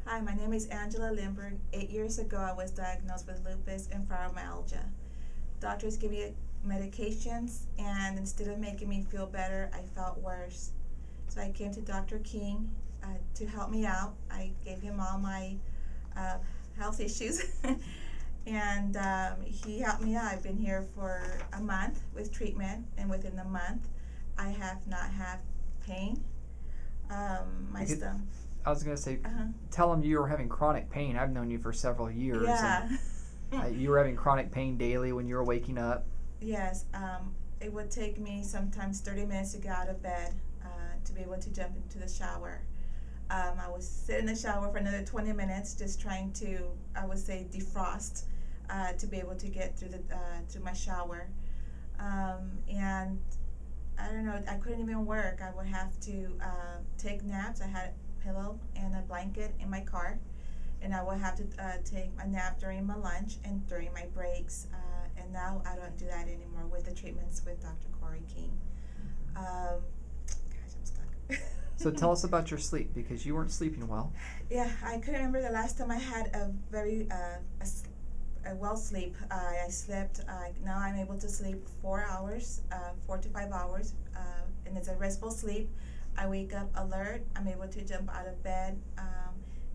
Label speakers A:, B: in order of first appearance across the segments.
A: Hi, my name is Angela Lindberg. 8 years ago, I was diagnosed with lupus and fibromyalgia. Doctors gave me medications, and instead of making me feel better, I felt worse. So I came to Dr. King to help me out. I gave him all my uh, health issues, and he helped me out. I've been here for a month with treatment, and within the month, I have not had pain. My
B: Because
A: stomach.
B: I was going to say,
A: Uh-huh.
B: tell them you were having chronic pain. I've known you for several years,
A: Yeah.
B: and you were having chronic pain daily when you were waking up.
A: Yes, it would take me sometimes 30 minutes to get out of bed to be able to jump into the shower. I would sit in the shower for another 20 minutes just trying to, I would say, defrost to be able to get through to my shower. And I don't know, I couldn't even work. I would have to take naps. I had a pillow and a blanket in my car, and I would have to take a nap during my lunch and during my breaks. And now I don't do that anymore with the treatments with Dr. Corey King. Gosh, I'm stuck.
B: So tell us about your sleep, because you weren't sleeping well.
A: Yeah, I couldn't remember the last time I had a very a well sleep. I slept. Now I'm able to sleep 4 hours, 4 to 5 hours, and it's a restful sleep. I wake up alert. I'm able to jump out of bed.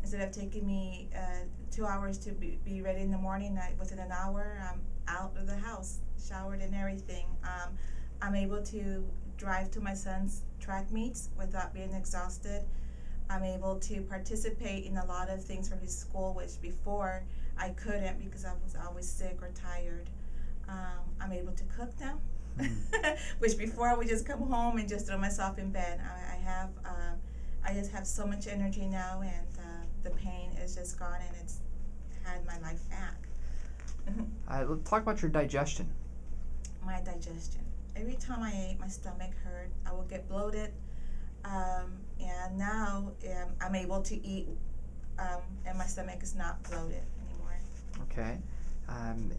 A: Instead of taking me 2 hours to be ready in the morning, within an hour I'm out of the house, showered and everything. I'm able to drive to my son's track meets without being exhausted. I'm able to participate in a lot of things for his school, which before I couldn't because I was always sick or tired. I'm able to cook now, which before I would just come home and just throw myself in bed. I just have so much energy now, and the pain is just gone, and it's had my life back.
B: Let's talk about your digestion.
A: My digestion. Every time I ate, my stomach hurt. I would get bloated. And now I'm able to eat, and my stomach is not bloated anymore.
B: Okay.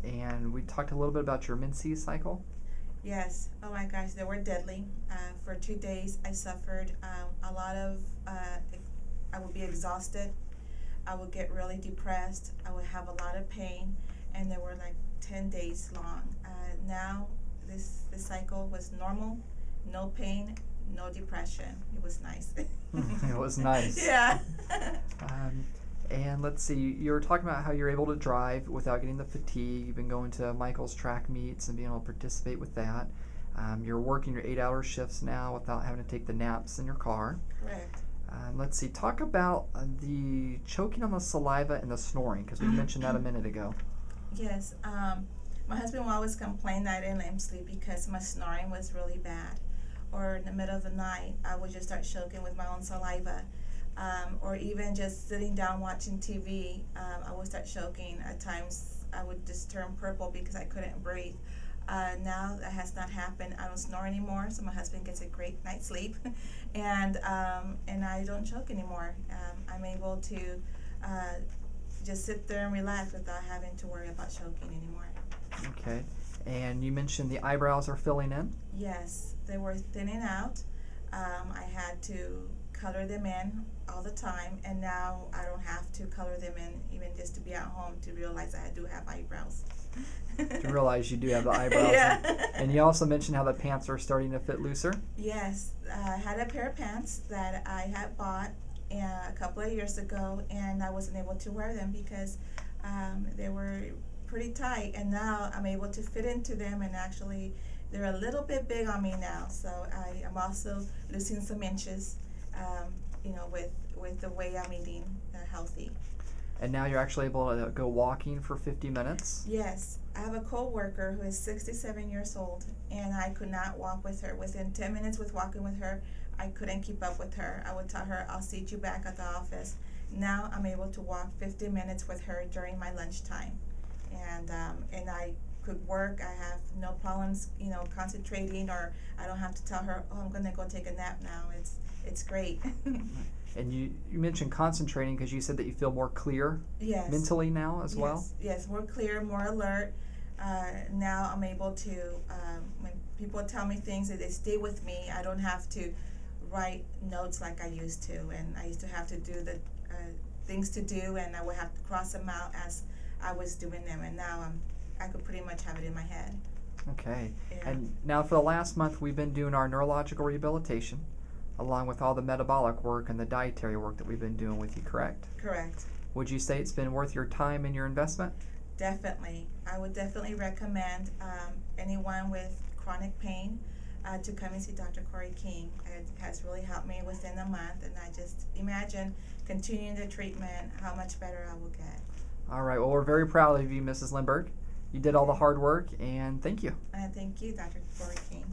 B: And we talked a little bit about your menses cycle.
A: Yes. Oh my gosh, they were deadly. For 2 days, I suffered a lot of. I would be exhausted. I would get really depressed. I would have a lot of pain, and they were like 10 days long. Now, this cycle was normal, no pain, no depression. It was nice.
B: It was nice.
A: Yeah.
B: And let's see, you were talking about how you're able to drive without getting the fatigue. You've been going to Michael's track meets and being able to participate with that. You're working your 8-hour shifts now without having to take the naps in your car.
A: Correct.
B: Let's see, talk about the choking on the saliva and the snoring, because we mentioned that a minute ago.
A: Yes. My husband will always complain that I didn't let him sleep because my snoring was really bad. Or in the middle of the night, I would just start choking with my own saliva. Or even just sitting down watching TV, I would start choking. At times, I would just turn purple because I couldn't breathe. Now that has not happened. I don't snore anymore, so my husband gets a great night's sleep, and I don't choke anymore. I'm able to just sit there and relax without having to worry about choking anymore.
B: Okay. And you mentioned the eyebrows are filling in.
A: Yes, they were thinning out. I had to color them in all the time, and now I don't have to color them in even just to be at home to realize I do have eyebrows.
B: To realize you do have the eyebrows.
A: Yeah.
B: And you also mentioned how the pants are starting to fit looser.
A: Yes, I had a pair of pants that I had bought a couple of years ago, and I wasn't able to wear them because they were pretty tight, and now I'm able to fit into them, and actually they're a little bit big on me now, so I am also losing some inches, with the way I'm eating healthy.
B: And now you're actually able to go walking for 50 minutes.
A: Yes, I have a co-worker who is 67 years old, and I could not walk with her. Within 10 minutes with walking with her, I couldn't keep up with her. I would tell her, I'll see you back at the office. Now I'm able to walk 50 minutes with her during my lunchtime. And I could work. I have no problems, concentrating, or I don't have to tell her, oh, I'm going to go take a nap now. It's great.
B: And you mentioned concentrating because you said that you feel more clear mentally now as well.
A: Yes, more clear, more alert. Now I'm able to, when people tell me things, that they stay with me. I don't have to write notes like I used to, and I used to have to do things to do, and I would have to cross them out as I was doing them, and now I could pretty much have it in my head.
B: Okay.
A: Yeah.
B: And now for the last month, we've been doing our neurological rehabilitation, along with all the metabolic work and the dietary work that we've been doing with you, correct?
A: Correct.
B: Would you say it's been worth your time and your investment?
A: Definitely. I would definitely recommend anyone with chronic pain to come and see Dr. Corey King. It has really helped me within a month, and I just imagine continuing the treatment, how much better I will get.
B: All right. Well, we're very proud of you, Mrs. Lindberg. You did all the hard work, and thank you.
A: And thank you, Dr. Corey King.